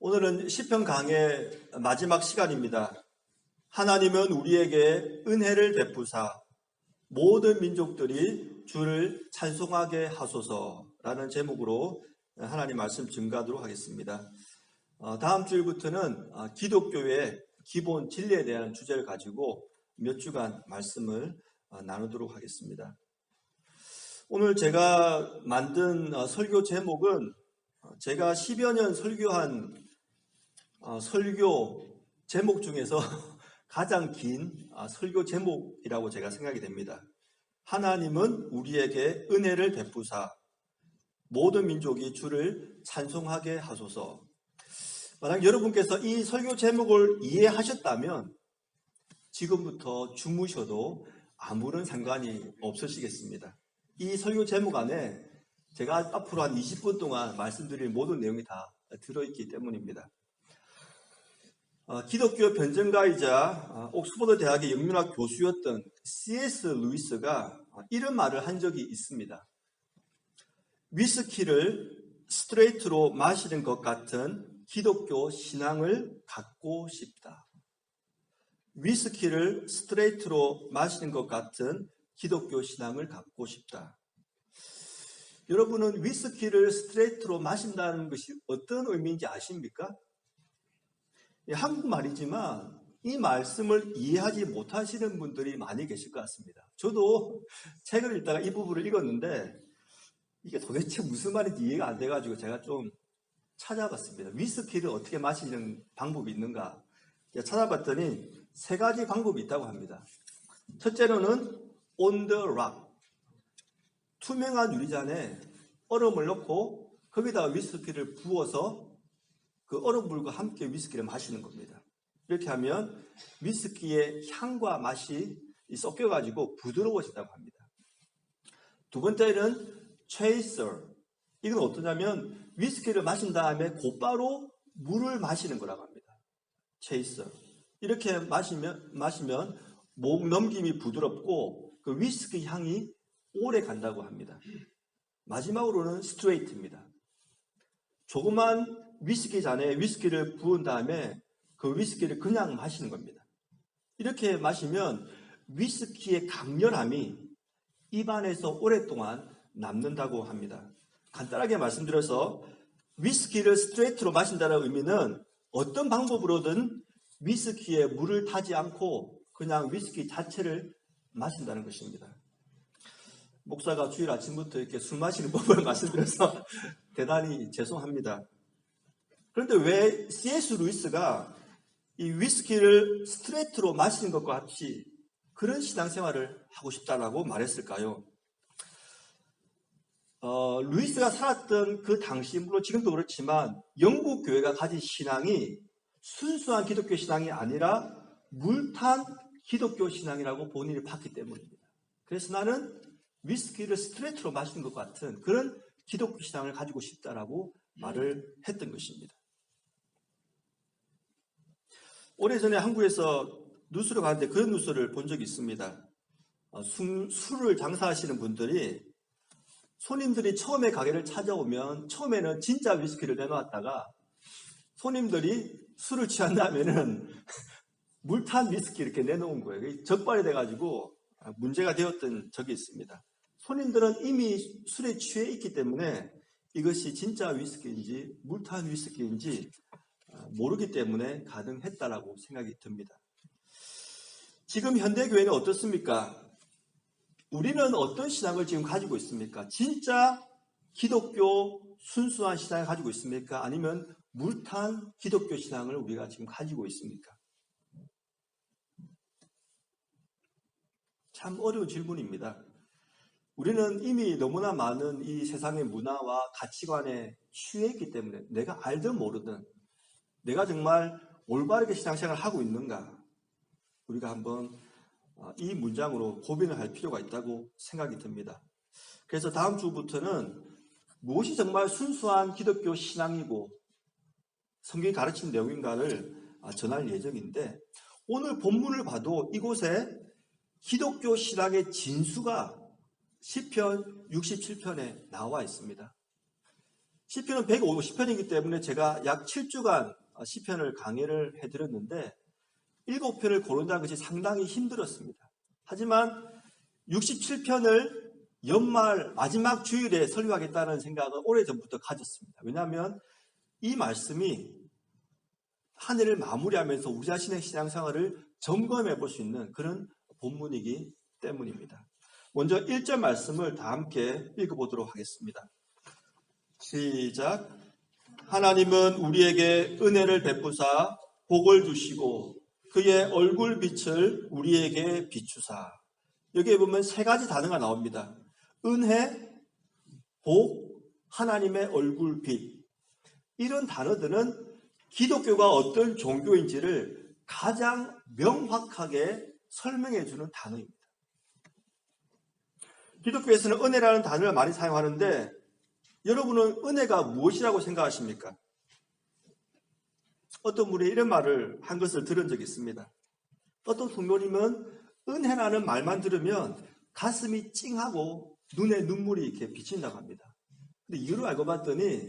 오늘은 시편 강의 마지막 시간입니다. 하나님은 우리에게 은혜를 베푸사 모든 민족들이 주를 찬송하게 하소서라는 제목으로 하나님 말씀 증거하도록 하겠습니다. 다음 주일부터는 기독교의 기본 진리에 대한 주제를 가지고 몇 주간 말씀을 나누도록 하겠습니다. 오늘 제가 만든 설교 제목은 제가 10여 년 설교한 설교 제목 중에서 가장 긴 설교 제목이라고 제가 생각이 됩니다. 하나님은 우리에게 은혜를 베푸사 모든 민족이 주를 찬송하게 하소서. 만약 여러분께서 이 설교 제목을 이해하셨다면 지금부터 주무셔도 아무런 상관이 없으시겠습니다. 이 설교 제목 안에 제가 앞으로 한 20분 동안 말씀드릴 모든 내용이 다 들어있기 때문입니다. 기독교 변증가이자 옥스퍼드 대학의 영문학 교수였던 C.S. 루이스가 이런 말을 한 적이 있습니다. 위스키를 스트레이트로 마시는 것 같은 기독교 신앙을 갖고 싶다. 위스키를 스트레이트로 마시는 것 같은 기독교 신앙을 갖고 싶다. 여러분은 위스키를 스트레이트로 마신다는 것이 어떤 의미인지 아십니까? 한국말이지만 이 말씀을 이해하지 못하시는 분들이 많이 계실 것 같습니다. 저도 책을 읽다가 이 부분을 읽었는데 이게 도대체 무슨 말인지 이해가 안 돼가지고 제가 좀 찾아봤습니다. 위스키를 어떻게 마시는 방법이 있는가 찾아봤더니 세 가지 방법이 있다고 합니다. 첫째로는 on the rock, 투명한 유리잔에 얼음을 넣고 거기다가 위스키를 부어서 그 얼음물과 함께 위스키를 마시는 겁니다. 이렇게 하면 위스키의 향과 맛이 섞여가지고 부드러워진다고 합니다. 두 번째는 chaser. 이건 어떠냐면 위스키를 마신 다음에 곧바로 물을 마시는 거라고 합니다. chaser. 이렇게 마시면 목 넘김이 부드럽고 그 위스키 향이 오래 간다고 합니다. 마지막으로는 스트레이트입니다. 조그만 위스키 잔에 위스키를 부은 다음에 그 위스키를 그냥 마시는 겁니다. 이렇게 마시면 위스키의 강렬함이 입안에서 오랫동안 남는다고 합니다. 간단하게 말씀드려서 위스키를 스트레이트로 마신다는 의미는 어떤 방법으로든 위스키에 물을 타지 않고 그냥 위스키 자체를 마신다는 것입니다. 목사가 주일 아침부터 이렇게 술 마시는 법을 말씀드려서 대단히 죄송합니다. 그런데 왜 C.S. 루이스가 이 위스키를 스트레이트로 마시는 것과 같이 그런 신앙생활을 하고 싶다라고 말했을까요? 루이스가 살았던 그 당시, 물론 지금도 그렇지만 영국 교회가 가진 신앙이 순수한 기독교 신앙이 아니라 물탄 기독교 신앙이라고 본인이 봤기 때문입니다. 그래서 나는 위스키를 스트레이트로 마시는 것 같은 그런 기독교 신앙을 가지고 싶다라고 말을 했던 것입니다. 오래전에 한국에서 뉴스를 봤는데 그런 뉴스를 본 적이 있습니다. 술을 장사하시는 분들이 손님들이 처음에 가게를 찾아오면 처음에는 진짜 위스키를 내놓았다가 손님들이 술을 취한 다음에는 물탄 위스키 이렇게 내놓은 거예요. 적발이 돼가지고 문제가 되었던 적이 있습니다. 손님들은 이미 술에 취해 있기 때문에 이것이 진짜 위스키인지 물탄 위스키인지 모르기 때문에 가능했다라고 생각이 듭니다. 지금 현대교회는 어떻습니까? 우리는 어떤 신앙을 지금 가지고 있습니까? 진짜 기독교 순수한 신앙을 가지고 있습니까? 아니면 물탄 기독교 신앙을 우리가 지금 가지고 있습니까? 참 어려운 질문입니다. 우리는 이미 너무나 많은 이 세상의 문화와 가치관에 취해 있기 때문에 내가 알든 모르든 내가 정말 올바르게 신앙생활을 하고 있는가 우리가 한번 이 문장으로 고민을 할 필요가 있다고 생각이 듭니다. 그래서 다음 주부터는 무엇이 정말 순수한 기독교 신앙이고 성경이 가르치는 내용인가를 전할 예정인데 오늘 본문을 봐도 이곳에 기독교 신앙의 진수가 시편 67편에 나와 있습니다. 시편은 150편이기 때문에 제가 약 7주간 시편을 강의를 해드렸는데 7편을 고른다는 것이 상당히 힘들었습니다. 하지만 67편을 연말 마지막 주일에 설교하겠다는 생각을 오래전부터 가졌습니다. 왜냐하면 이 말씀이 한 해를 마무리하면서 우리 자신의 신앙생활을 점검해 볼 수 있는 그런 본문이기 때문입니다. 먼저 1절 말씀을 다 함께 읽어보도록 하겠습니다. 시작. 하나님은 우리에게 은혜를 베푸사 복을 주시고 그의 얼굴빛을 우리에게 비추사. 여기에 보면 세 가지 단어가 나옵니다. 은혜, 복, 하나님의 얼굴빛. 이런 단어들은 기독교가 어떤 종교인지를 가장 명확하게 설명해 주는 단어입니다. 기독교에서는 은혜라는 단어를 많이 사용하는데 여러분은 은혜가 무엇이라고 생각하십니까? 어떤 분이 이런 말을 한 것을 들은 적이 있습니다. 어떤 성도님은 은혜라는 말만 들으면 가슴이 찡하고 눈에 눈물이 이렇게 비친다고 합니다. 근데 이유를 알고 봤더니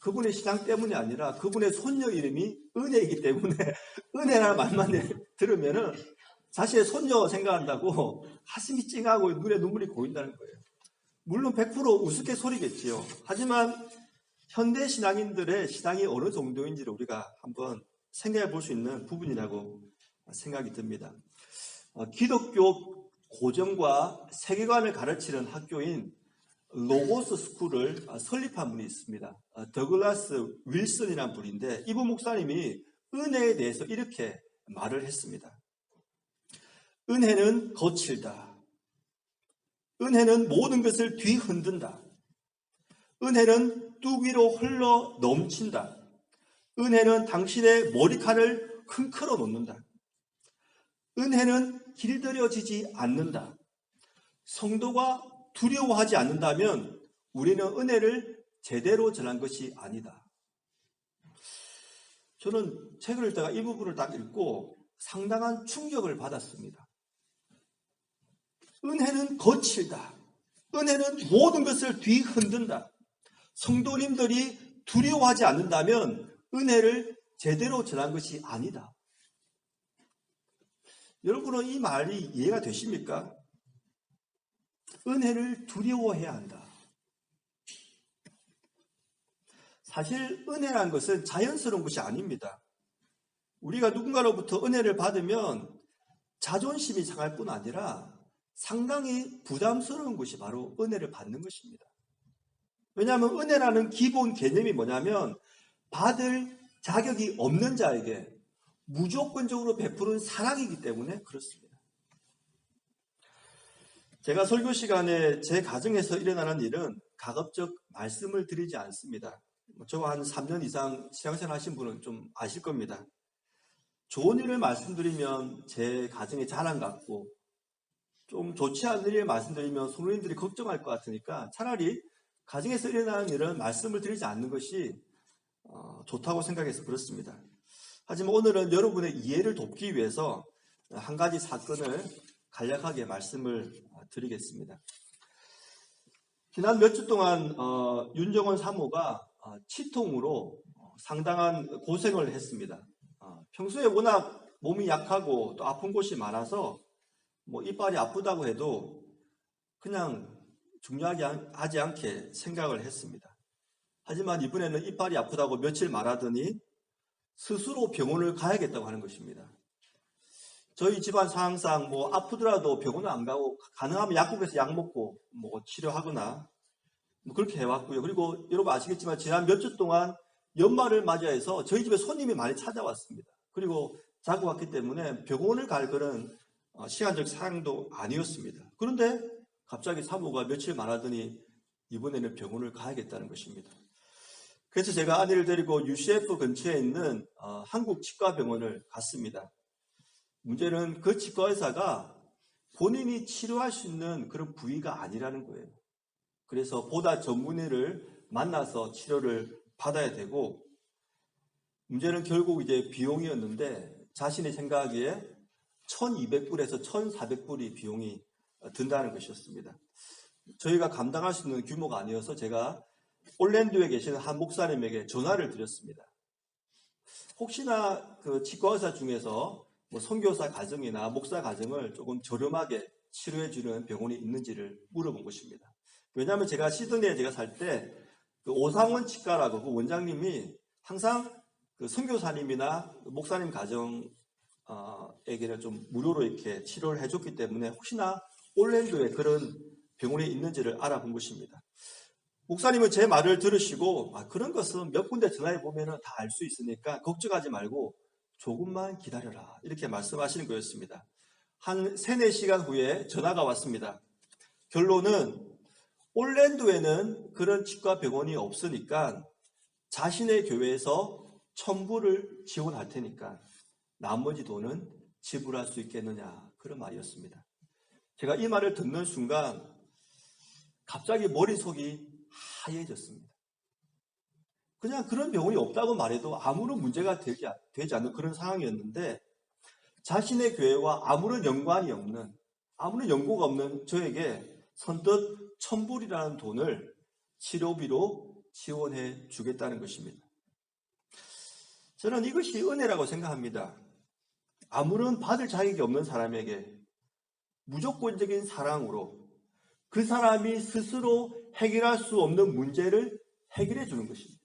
그분의 신앙 때문이 아니라 그분의 손녀 이름이 은혜이기 때문에 은혜라는 말만 들으면 자신의 손녀 생각한다고 가슴이 찡하고 눈에 눈물이 고인다는 거예요. 물론 100% 우스갯소리겠지요. 하지만 현대 신앙인들의 신앙이 어느 정도인지를 우리가 한번 생각해 볼 수 있는 부분이라고 생각이 듭니다. 기독교 고정과 세계관을 가르치는 학교인 로고스 스쿨을 설립한 분이 있습니다. 더글라스 윌슨이라는 분인데 이분 목사님이 은혜에 대해서 이렇게 말을 했습니다. 은혜는 거칠다. 은혜는 모든 것을 뒤흔든다. 은혜는 뚜기로 흘러 넘친다. 은혜는 당신의 머리카락을 흔들어 놓는다. 은혜는 길들여지지 않는다. 성도가 두려워하지 않는다면 우리는 은혜를 제대로 전한 것이 아니다. 저는 책을 읽다가 이 부분을 딱 읽고 상당한 충격을 받았습니다. 은혜는 거칠다. 은혜는 모든 것을 뒤흔든다. 성도님들이 두려워하지 않는다면 은혜를 제대로 전한 것이 아니다. 여러분은 이 말이 이해가 되십니까? 은혜를 두려워해야 한다. 사실 은혜라는 것은 자연스러운 것이 아닙니다. 우리가 누군가로부터 은혜를 받으면 자존심이 상할 뿐 아니라 상당히 부담스러운 것이 바로 은혜를 받는 것입니다. 왜냐하면 은혜라는 기본 개념이 뭐냐면 받을 자격이 없는 자에게 무조건적으로 베푸는 사랑이기 때문에 그렇습니다. 제가 설교 시간에 제 가정에서 일어나는 일은 가급적 말씀을 드리지 않습니다. 저와 한 3년 이상 신앙생활 하신 분은 좀 아실 겁니다. 좋은 일을 말씀드리면 제 가정의 자랑 같고 좀 좋지 않은 일을 말씀드리면 성도님들이 걱정할 것 같으니까 차라리 가정에서 일어나는 일은 말씀을 드리지 않는 것이 좋다고 생각해서 그렇습니다. 하지만 오늘은 여러분의 이해를 돕기 위해서 한 가지 사건을 간략하게 말씀을 드리겠습니다. 지난 몇 주 동안 윤정원 사모가 치통으로 상당한 고생을 했습니다. 평소에 워낙 몸이 약하고 또 아픈 곳이 많아서 뭐 이빨이 아프다고 해도 그냥 중요하게 하지 않게 생각을 했습니다. 하지만 이번에는 이빨이 아프다고 며칠 말하더니 스스로 병원을 가야겠다고 하는 것입니다. 저희 집안 상황상 뭐 아프더라도 병원을 안 가고 가능하면 약국에서 약 먹고 뭐 치료하거나 뭐 그렇게 해왔고요. 그리고 여러분 아시겠지만 지난 몇 주 동안 연말을 맞이해서 저희 집에 손님이 많이 찾아왔습니다. 그리고 자고 왔기 때문에 병원을 갈 그런 시간적 상황도 아니었습니다. 그런데 갑자기 사모가 며칠 말하더니 이번에는 병원을 가야겠다는 것입니다. 그래서 제가 아내를 데리고 UCF 근처에 있는 한국치과병원을 갔습니다. 문제는 그 치과 의사가 본인이 치료할 수 있는 그런 부위가 아니라는 거예요. 그래서 보다 전문의를 만나서 치료를 받아야 되고, 문제는 결국 이제 비용이었는데 자신이 생각하기에 1,200불에서 1,400불이 비용이 든다는 것이었습니다. 저희가 감당할 수 있는 규모가 아니어서 제가 올랜도에 계시는 한 목사님에게 전화를 드렸습니다. 혹시나 그 치과의사 중에서 뭐 선교사 가정이나 목사 가정을 조금 저렴하게 치료해주는 병원이 있는지를 물어본 것입니다. 왜냐하면 제가 시드니에 제가 살 때 그 오상원 치과라고 그 원장님이 항상 그 선교사님이나 목사님 가정에게는 좀 무료로 이렇게 치료를 해줬기 때문에 혹시나 올랜도에 그런 병원이 있는지를 알아본 것입니다. 목사님은 제 말을 들으시고 그런 것은 몇 군데 전화해 보면 다 알 수 있으니까 걱정하지 말고 조금만 기다려라 이렇게 말씀하시는 거였습니다. 한 3-4시간 후에 전화가 왔습니다. 결론은 올랜도에는 그런 치과 병원이 없으니까 자신의 교회에서 $1,000을 지원할 테니까 나머지 돈은 지불할 수 있겠느냐 그런 말이었습니다. 제가 이 말을 듣는 순간 갑자기 머릿속이 하얘졌습니다. 그냥 그런 병원이 없다고 말해도 아무런 문제가 되지 않는 그런 상황이었는데 자신의 교회와 아무런 연관이 없는 아무런 연고가 없는 저에게 선뜻 $1,000이라는 돈을 치료비로 지원해 주겠다는 것입니다. 저는 이것이 은혜라고 생각합니다. 아무런 받을 자격이 없는 사람에게 무조건적인 사랑으로 그 사람이 스스로 해결할 수 없는 문제를 해결해 주는 것입니다.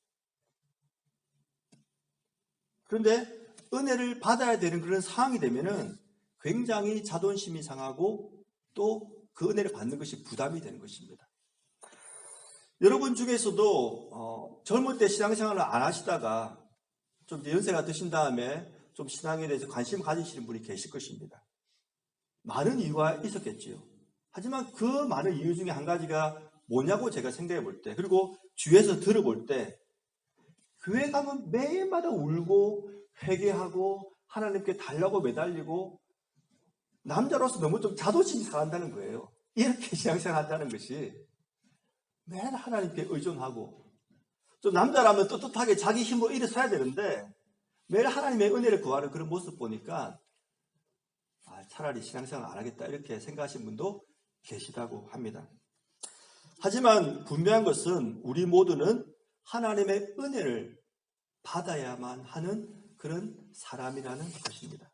그런데 은혜를 받아야 되는 그런 상황이 되면은 굉장히 자존심이 상하고 또 그 은혜를 받는 것이 부담이 되는 것입니다. 여러분 중에서도 젊을 때 신앙생활을 안 하시다가 좀 이제 연세가 드신 다음에 좀 신앙에 대해서 관심을 가지시는 분이 계실 것입니다. 많은 이유가 있었겠지요. 하지만 그 많은 이유 중에 한 가지가 뭐냐고 제가 생각해 볼 때, 그리고 주위에서 들어볼 때, 교회 가면 매일마다 울고 회개하고 하나님께 달라고 매달리고 남자로서 너무 좀 자존심이 상한다는 거예요. 이렇게 신앙생활 한다는 것이 매일 하나님께 의존하고 좀 남자라면 떳떳하게 자기 힘으로 일어서야 되는데 매일 하나님의 은혜를 구하는 그런 모습 보니까 차라리 신앙생활 안 하겠다 이렇게 생각하신 분도 계시다고 합니다. 하지만 분명한 것은 우리 모두는 하나님의 은혜를 받아야만 하는 그런 사람이라는 것입니다.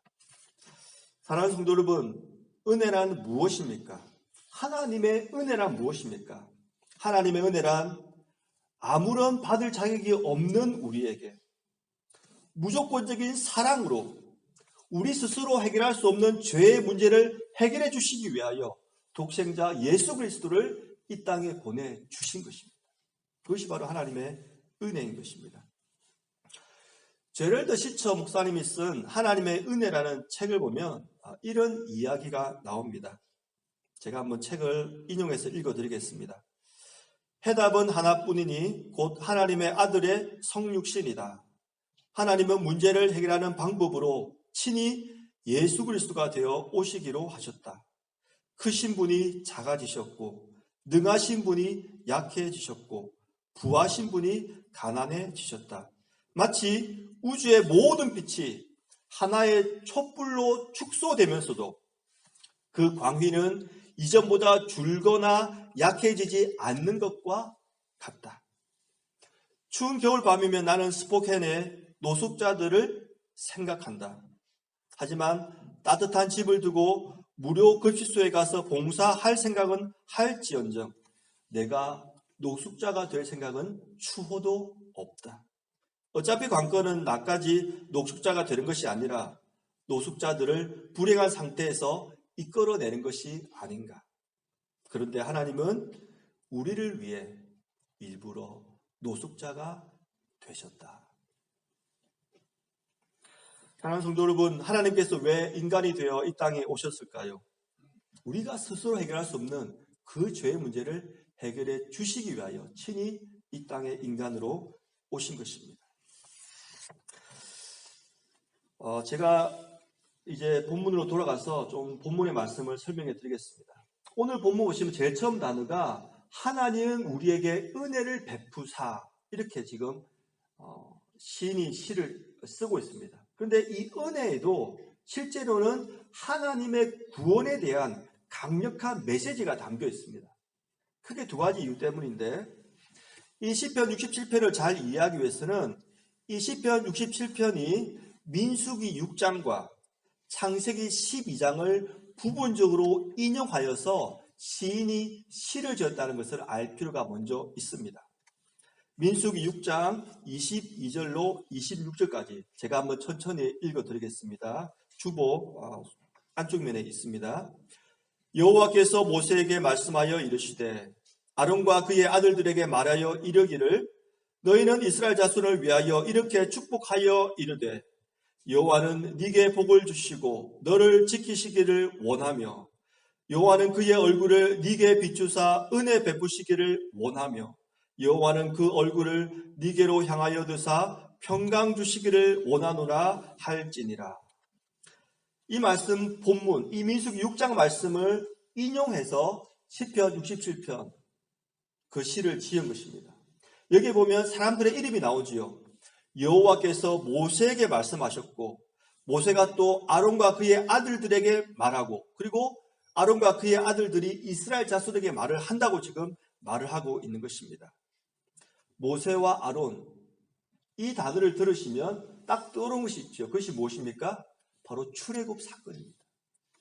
사랑하는 성도 여러분, 은혜란 무엇입니까? 하나님의 은혜란 무엇입니까? 하나님의 은혜란 아무런 받을 자격이 없는 우리에게 무조건적인 사랑으로 우리 스스로 해결할 수 없는 죄의 문제를 해결해 주시기 위하여 독생자 예수 그리스도를 이 땅에 보내주신 것입니다. 그것이 바로 하나님의 은혜인 것입니다. 제럴드 시처 목사님이 쓴 하나님의 은혜라는 책을 보면 이런 이야기가 나옵니다. 제가 한번 책을 인용해서 읽어드리겠습니다. 해답은 하나뿐이니 곧 하나님의 아들의 성육신이다. 하나님은 문제를 해결하는 방법으로 친히 예수 그리스도가 되어 오시기로 하셨다. 크신 분이 작아지셨고 능하신 분이 약해지셨고 부하신 분이 가난해지셨다. 마치 우주의 모든 빛이 하나의 촛불로 축소되면서도 그 광휘는 이전보다 줄거나 약해지지 않는 것과 같다. 추운 겨울밤이면 나는 스포켄의 노숙자들을 생각한다. 하지만 따뜻한 집을 두고 무료 급식소에 가서 봉사할 생각은 할지언정 내가 노숙자가 될 생각은 추호도 없다. 어차피 관건은 나까지 노숙자가 되는 것이 아니라 노숙자들을 불행한 상태에서 이끌어내는 것이 아닌가. 그런데 하나님은 우리를 위해 일부러 노숙자가 되셨다. 사랑하는 성도 여러분, 하나님께서 왜 인간이 되어 이 땅에 오셨을까요? 우리가 스스로 해결할 수 없는 그 죄의 문제를 해결해 주시기 위하여 친히 이 땅에 인간으로 오신 것입니다. 제가 이제 본문으로 돌아가서 좀 본문의 말씀을 설명해 드리겠습니다. 오늘 본문 보시면 제일 처음 단어가 하나님은 우리에게 은혜를 베푸사 이렇게 지금 시인이 시를 쓰고 있습니다. 그런데 이 은혜에도 실제로는 하나님의 구원에 대한 강력한 메시지가 담겨 있습니다. 크게 두 가지 이유 때문인데 이 시편 67편을 잘 이해하기 위해서는 이 시편 67편이 민수기 6장과 창세기 12장을 부분적으로 인용하여서 시인이 시를 지었다는 것을 알 필요가 먼저 있습니다. 민수기 6장 22절로 26절까지 제가 한번 천천히 읽어드리겠습니다. 주보 안쪽 면에 있습니다. 여호와께서 모세에게 말씀하여 이르시되 아론과 그의 아들들에게 말하여 이르기를 너희는 이스라엘 자손을 위하여 이렇게 축복하여 이르되 여호와는 네게 복을 주시고 너를 지키시기를 원하며 여호와는 그의 얼굴을 네게 비추사 은혜 베푸시기를 원하며 여호와는 그 얼굴을 네게로 향하여 드사 평강 주시기를 원하노라 할지니라. 이 말씀 본문, 이 민수기 6장 말씀을 인용해서 시편 67편 그 시를 지은 것입니다. 여기 보면 사람들의 이름이 나오지요. 여호와께서 모세에게 말씀하셨고 모세가 또 아론과 그의 아들들에게 말하고 그리고 아론과 그의 아들들이 이스라엘 자손에게 말을 한다고 지금 말을 하고 있는 것입니다. 모세와 아론 이 단어를 들으시면 딱 떠오르는 것이 있죠. 그것이 무엇입니까? 바로 출애굽 사건입니다.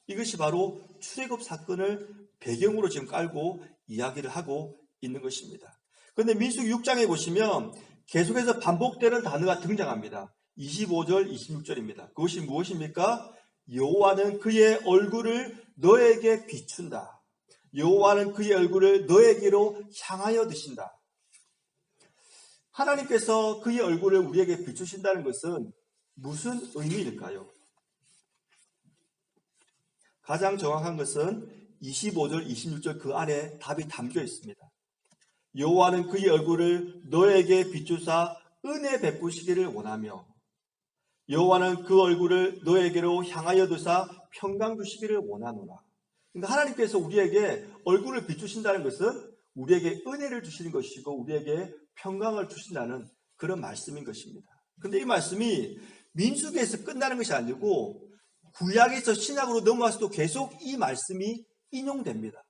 이것이 바로 출애굽 사건을 배경으로 지금 깔고 이야기를 하고 있는 것입니다. 그런데 민수기 6장에 보시면 계속해서 반복되는 단어가 등장합니다. 25절, 26절입니다. 그것이 무엇입니까? 여호와는 그의 얼굴을 너에게 비춘다. 여호와는 그의 얼굴을 너에게로 향하여 드신다. 하나님께서 그의 얼굴을 우리에게 비추신다는 것은 무슨 의미일까요? 가장 정확한 것은 25절, 26절 그 안에 답이 담겨 있습니다. 여호와는 그의 얼굴을 너에게 비추사 은혜 베푸시기를 원하며 여호와는 그 얼굴을 너에게로 향하여 두사 평강 주시기를 원하노라. 그러니까 하나님께서 우리에게 얼굴을 비추신다는 것은 우리에게 은혜를 주시는 것이고 우리에게 평강을 주신다는 그런 말씀인 것입니다. 그런데 이 말씀이 민수기에서 끝나는 것이 아니고 구약에서 신약으로 넘어와서도 계속 이 말씀이 인용됩니다.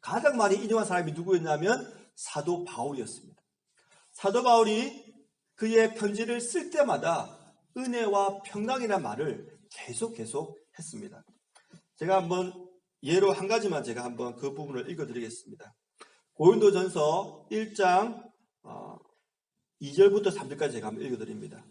가장 많이 인용한 사람이 누구였냐면 사도 바울이었습니다. 사도 바울이 그의 편지를 쓸 때마다 은혜와 평강이라는 말을 계속 했습니다. 제가 한번 예로 한 가지만 제가 한번 그 부분을 읽어드리겠습니다. 고린도전서 1장 2절부터 3절까지 제가 한번 읽어드립니다.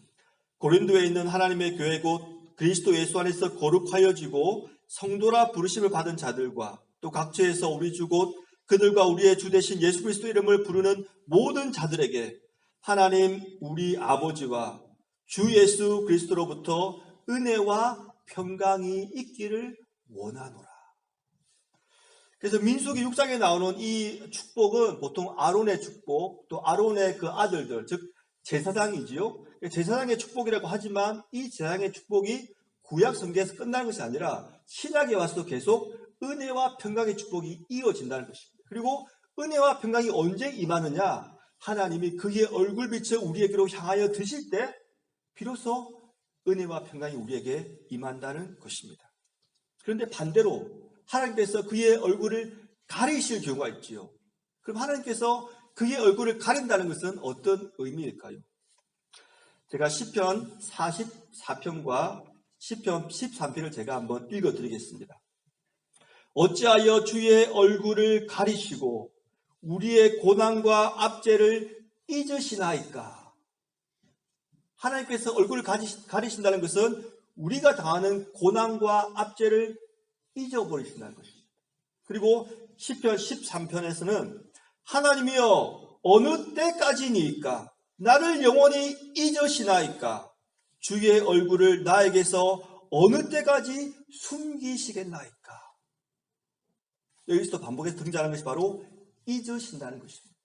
고린도에 있는 하나님의 교회 곧 그리스도 예수 안에서 거룩하여지고 성도라 부르심을 받은 자들과 또 각처에서 우리 주 곧 그들과 우리의 주 되신 예수 그리스도 이름을 부르는 모든 자들에게 하나님 우리 아버지와 주 예수 그리스도로부터 은혜와 평강이 있기를 원하노라. 그래서 민수기 6장에 나오는 이 축복은 보통 아론의 축복, 또 아론의 그 아들들, 즉 제사장이지요. 제사장의 축복이라고 하지만 이 제사장의 축복이 구약 성경에서 끝나는 것이 아니라 신약에 와서도 계속 은혜와 평강의 축복이 이어진다는 것입니다. 그리고 은혜와 평강이 언제 임하느냐? 하나님이 그의 얼굴빛을 우리에게로 향하여 드실 때 비로소 은혜와 평강이 우리에게 임한다는 것입니다. 그런데 반대로 하나님께서 그의 얼굴을 가리실 경우가 있지요. 그럼 하나님께서 그의 얼굴을 가린다는 것은 어떤 의미일까요? 제가 시편 44편과 시편 13편을 제가 한번 읽어드리겠습니다. 어찌하여 주의 얼굴을 가리시고 우리의 고난과 압제를 잊으시나이까? 하나님께서 얼굴을 가리신다는 것은 우리가 당하는 고난과 압제를 잊어버리신다는 것입니다. 그리고 시편 13편에서는 하나님이여 어느 때까지니까 나를 영원히 잊으시나이까? 주의 얼굴을 나에게서 어느 때까지 숨기시겠나이까? 여기서 반복해서 등장하는 것이 바로 잊으신다는 것입니다.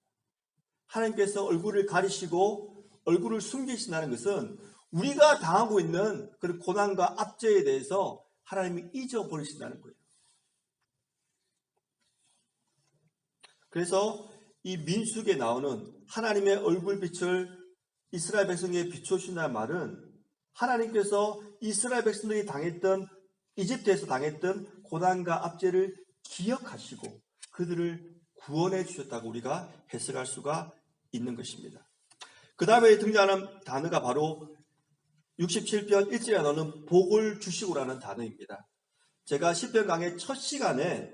하나님께서 얼굴을 가리시고 얼굴을 숨기신다는 것은 우리가 당하고 있는 그런 고난과 압제에 대해서 하나님이 잊어버리신다는 거예요. 그래서 이 민수기에 나오는 하나님의 얼굴빛을 이스라엘 백성에게 비춰주신다는 말은 하나님께서 이스라엘 백성들이 당했던 이집트에서 당했던 고난과 압제를 기억하시고 그들을 구원해 주셨다고 우리가 해석할 수가 있는 것입니다. 그 다음에 등장하는 단어가 바로 67편 1절에 나오는 복을 주시고라는 단어입니다. 제가 시편 강의 첫 시간에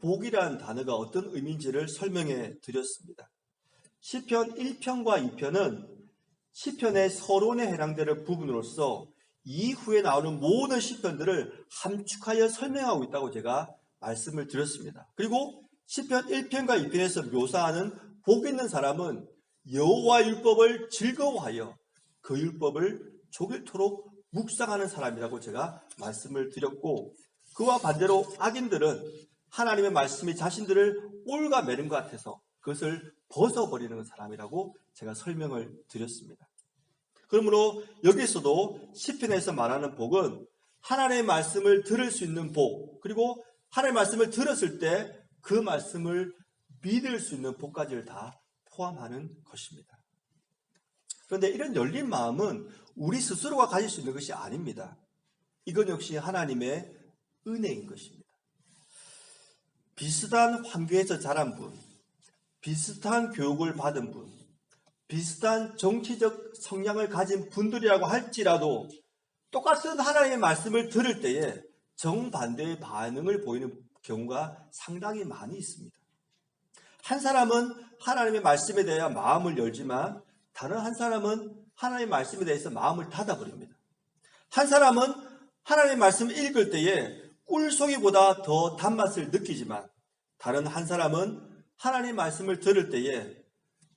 복이라는 단어가 어떤 의미인지를 설명해 드렸습니다. 시편 1편과 2편은 시편의 서론에 해당되는 부분으로서 이후에 나오는 모든 시편들을 함축하여 설명하고 있다고 제가 말씀을 드렸습니다. 그리고 시편 1편과 2편에서 묘사하는 복 있는 사람은 여호와 율법을 즐거워하여 그 율법을 종일토록 묵상하는 사람이라고 제가 말씀을 드렸고, 그와 반대로 악인들은 하나님의 말씀이 자신들을 올가매는 것 같아서 그것을 벗어버리는 사람이라고 제가 설명을 드렸습니다. 그러므로 여기서도 시편에서 말하는 복은 하나님의 말씀을 들을 수 있는 복, 그리고 하나님의 말씀을 들었을 때 그 말씀을 믿을 수 있는 복까지를 다 포함하는 것입니다. 그런데 이런 열린 마음은 우리 스스로가 가질 수 있는 것이 아닙니다. 이건 역시 하나님의 은혜인 것입니다. 비슷한 환경에서 자란 분, 비슷한 교육을 받은 분, 비슷한 정치적 성향을 가진 분들이라고 할지라도 똑같은 하나님의 말씀을 들을 때에 정반대의 반응을 보이는 경우가 상당히 많이 있습니다. 한 사람은 하나님의 말씀에 대해 마음을 열지만 다른 한 사람은 하나님의 말씀에 대해서 마음을 닫아버립니다. 한 사람은 하나님의 말씀을 읽을 때에 꿀송이보다 더 단맛을 느끼지만 다른 한 사람은 하나님의 말씀을 들을 때에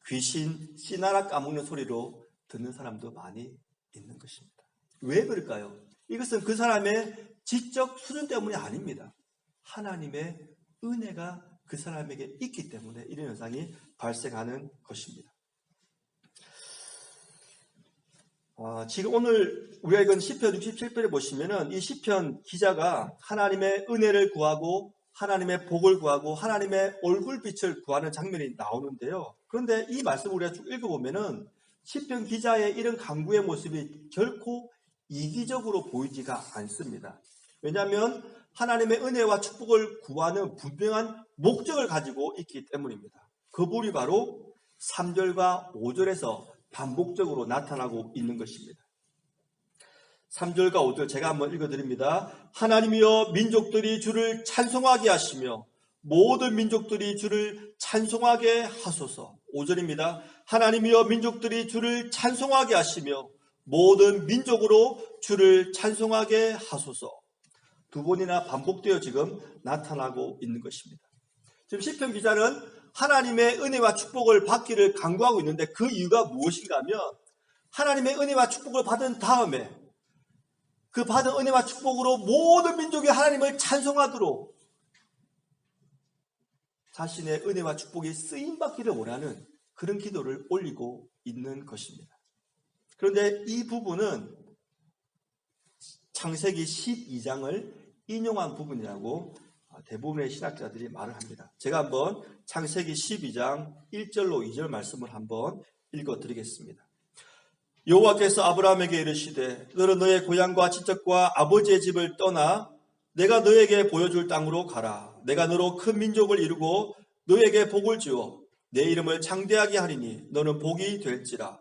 귀신, 씨나라 까먹는 소리로 듣는 사람도 많이 있는 것입니다. 왜 그럴까요? 이것은 그 사람의 지적 수준 때문이 아닙니다. 하나님의 은혜가 그 사람에게 있기 때문에 이런 현상이 발생하는 것입니다. 지금 오늘 우리가 읽은 시편 67편에 보시면은 이 시편 기자가 하나님의 은혜를 구하고 하나님의 복을 구하고 하나님의 얼굴빛을 구하는 장면이 나오는데요. 그런데 이 말씀을 우리가 쭉 읽어보면은 시편 기자의 이런 간구의 모습이 결코 이기적으로 보이지가 않습니다. 왜냐하면 하나님의 은혜와 축복을 구하는 분명한 목적을 가지고 있기 때문입니다. 그 부분이 바로 3절과 5절에서 반복적으로 나타나고 있는 것입니다. 3절과 5절 제가 한번 읽어드립니다. 하나님이여 민족들이 주를 찬송하게 하시며 모든 민족들이 주를 찬송하게 하소서. 5절입니다. 하나님이여 민족들이 주를 찬송하게 하시며 모든 민족으로 주를 찬송하게 하소서. 두 번이나 반복되어 지금 나타나고 있는 것입니다. 지금 시편 기자는 하나님의 은혜와 축복을 받기를 간구하고 있는데 그 이유가 무엇인가 하면 하나님의 은혜와 축복을 받은 다음에 그 받은 은혜와 축복으로 모든 민족이 하나님을 찬송하도록 자신의 은혜와 축복이 쓰임받기를 원하는 그런 기도를 올리고 있는 것입니다. 그런데 이 부분은 창세기 12장을 인용한 부분이라고 대부분의 신학자들이 말을 합니다. 제가 한번 창세기 12장 1절로 2절 말씀을 한번 읽어드리겠습니다. 여호와께서 아브라함에게 이르시되 너는 너의 고향과 친척과 아버지의 집을 떠나 내가 너에게 보여줄 땅으로 가라. 내가 너로 큰 민족을 이루고 너에게 복을 주어 내 이름을 창대하게 하리니 너는 복이 될지라.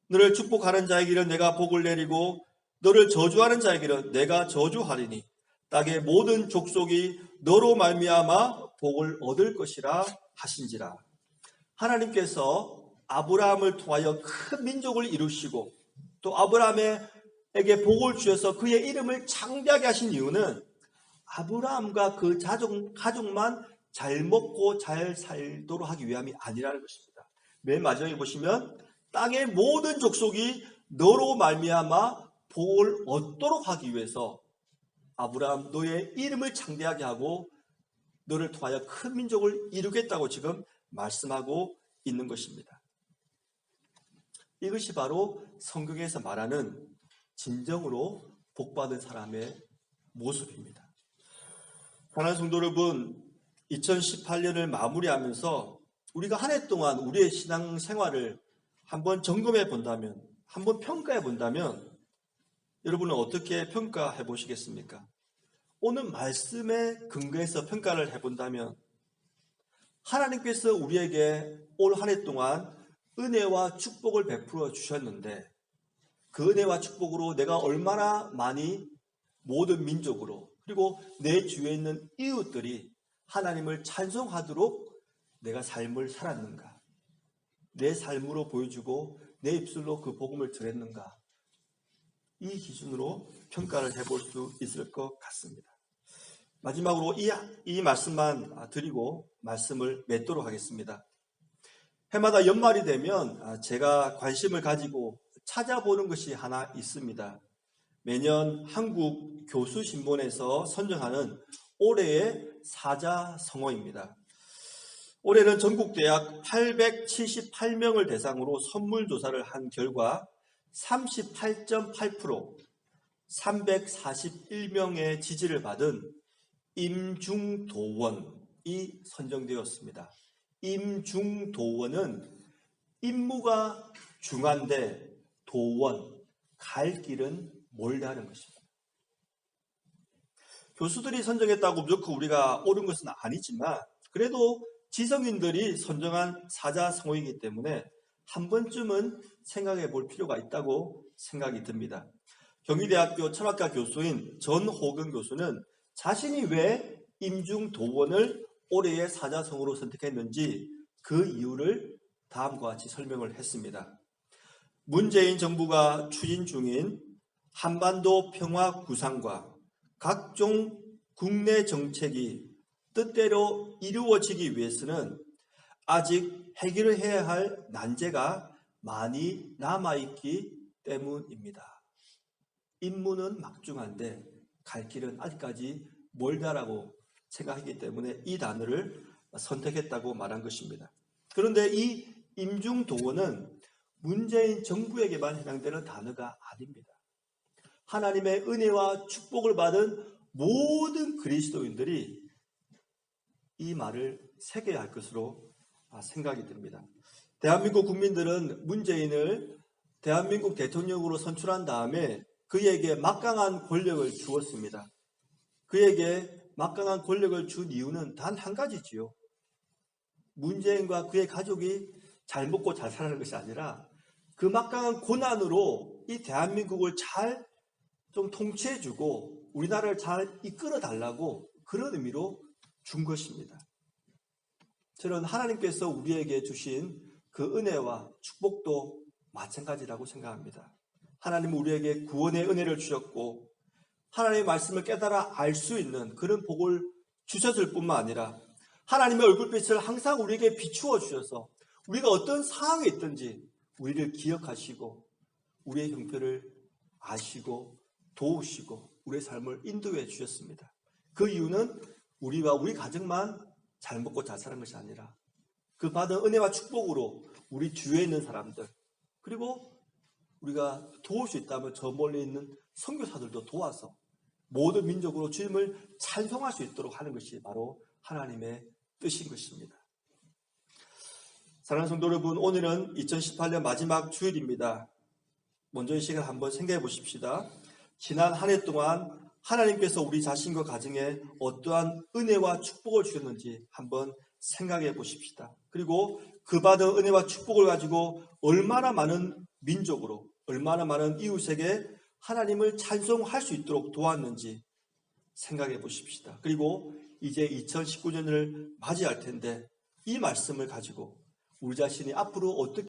너를 축복하는 자에게는 내가 복을 내리고 너를 저주하는 자에게는 내가 저주하리니 땅의 모든 족속이 너로 말미암아 복을 얻을 것이라 하신지라. 하나님께서 아브라함을 통하여 큰 민족을 이루시고 또 아브라함에게 복을 주셔서 그의 이름을 창대하게 하신 이유는 아브라함과 그 가족만 잘 먹고 잘 살도록 하기 위함이 아니라는 것입니다. 맨 마지막에 보시면 땅의 모든 족속이 너로 말미암아 복을 얻도록 하기 위해서 아브라함 너의 이름을 창대하게 하고 너를 통하여 큰 민족을 이루겠다고 지금 말씀하고 있는 것입니다. 이것이 바로 성경에서 말하는 진정으로 복받은 사람의 모습입니다. 사랑하는 성도 여러분, 2018년을 마무리하면서 우리가 한 해 동안 우리의 신앙생활을 한번 점검해 본다면, 한번 평가해 본다면 여러분은 어떻게 평가해 보시겠습니까? 오늘 말씀에 근거해서 평가를 해본다면 하나님께서 우리에게 올 한 해 동안 은혜와 축복을 베풀어 주셨는데 그 은혜와 축복으로 내가 얼마나 많이 모든 민족으로 그리고 내 주위에 있는 이웃들이 하나님을 찬송하도록 내가 삶을 살았는가? 내 삶으로 보여주고 내 입술로 그 복음을 전했는가? 이 기준으로 평가를 해볼 수 있을 것 같습니다. 마지막으로 이 말씀만 드리고 말씀을 맺도록 하겠습니다. 해마다 연말이 되면 제가 관심을 가지고 찾아보는 것이 하나 있습니다. 매년 한국 교수신문에서 선정하는 올해의 사자성어입니다. 올해는 전국대학 878명을 대상으로 선물조사를 한 결과 38.8%, 341명의 지지를 받은 임중도원이 선정되었습니다. 임중도원은 임무가 중한데 도원, 갈 길은 멀다 하는 것입니다. 교수들이 선정했다고 무조건 우리가 옳은 것은 아니지만 그래도 지성인들이 선정한 사자성어이기 때문에 한 번쯤은 생각해 볼 필요가 있다고 생각이 듭니다. 경희대학교 철학과 교수인 전호근 교수는 자신이 왜 임중도원을 올해의 사자성어로 선택했는지 그 이유를 다음과 같이 설명을 했습니다. 문재인 정부가 추진 중인 한반도 평화 구상과 각종 국내 정책이 뜻대로 이루어지기 위해서는 아직 해결해야 할 난제가 많이 남아있기 때문입니다. 임무는 막중한데 갈 길은 아직까지 멀다라고 생각하기 때문에 이 단어를 선택했다고 말한 것입니다. 그런데 이 임중도원은 문재인 정부에게만 해당되는 단어가 아닙니다. 하나님의 은혜와 축복을 받은 모든 그리스도인들이 이 말을 새겨야 할 것으로 생각이 듭니다. 대한민국 국민들은 문재인을 대한민국 대통령으로 선출한 다음에 그에게 막강한 권력을 주었습니다. 그에게 막강한 권력을 준 이유는 단 한 가지지요. 문재인과 그의 가족이 잘 먹고 잘 살아가는 것이 아니라 그 막강한 권한으로 이 대한민국을 잘 좀 통치해주고 우리나라를 잘 이끌어달라고 그런 의미로 준 것입니다. 저는 하나님께서 우리에게 주신 그 은혜와 축복도 마찬가지라고 생각합니다. 하나님은 우리에게 구원의 은혜를 주셨고 하나님의 말씀을 깨달아 알 수 있는 그런 복을 주셨을 뿐만 아니라 하나님의 얼굴빛을 항상 우리에게 비추어 주셔서 우리가 어떤 상황에 있든지 우리를 기억하시고 우리의 형편을 아시고 도우시고 우리의 삶을 인도해 주셨습니다. 그 이유는 우리와 우리 가정만 잘 먹고 잘 사는 것이 아니라 그 받은 은혜와 축복으로 우리 주위에 있는 사람들 그리고 우리가 도울 수 있다면 저 멀리 있는 선교사들도 도와서 모든 민족으로 주님을 찬송할 수 있도록 하는 것이 바로 하나님의 뜻인 것입니다. 사랑하는 성도 여러분, 오늘은 2018년 마지막 주일입니다. 먼저 이 시간 한번 생각해 보십시다. 지난 한 해 동안 하나님께서 우리 자신과 가정에 어떠한 은혜와 축복을 주셨는지 한번 생각해 보십시다. 그리고 그 받은 은혜와 축복을 가지고 얼마나 많은 민족으로 얼마나 많은 이웃에게 하나님을 찬송할 수 있도록 도왔는지 생각해 보십시다. 그리고 이제 2019년을 맞이할 텐데 이 말씀을 가지고 우리 자신이 앞으로 어떻게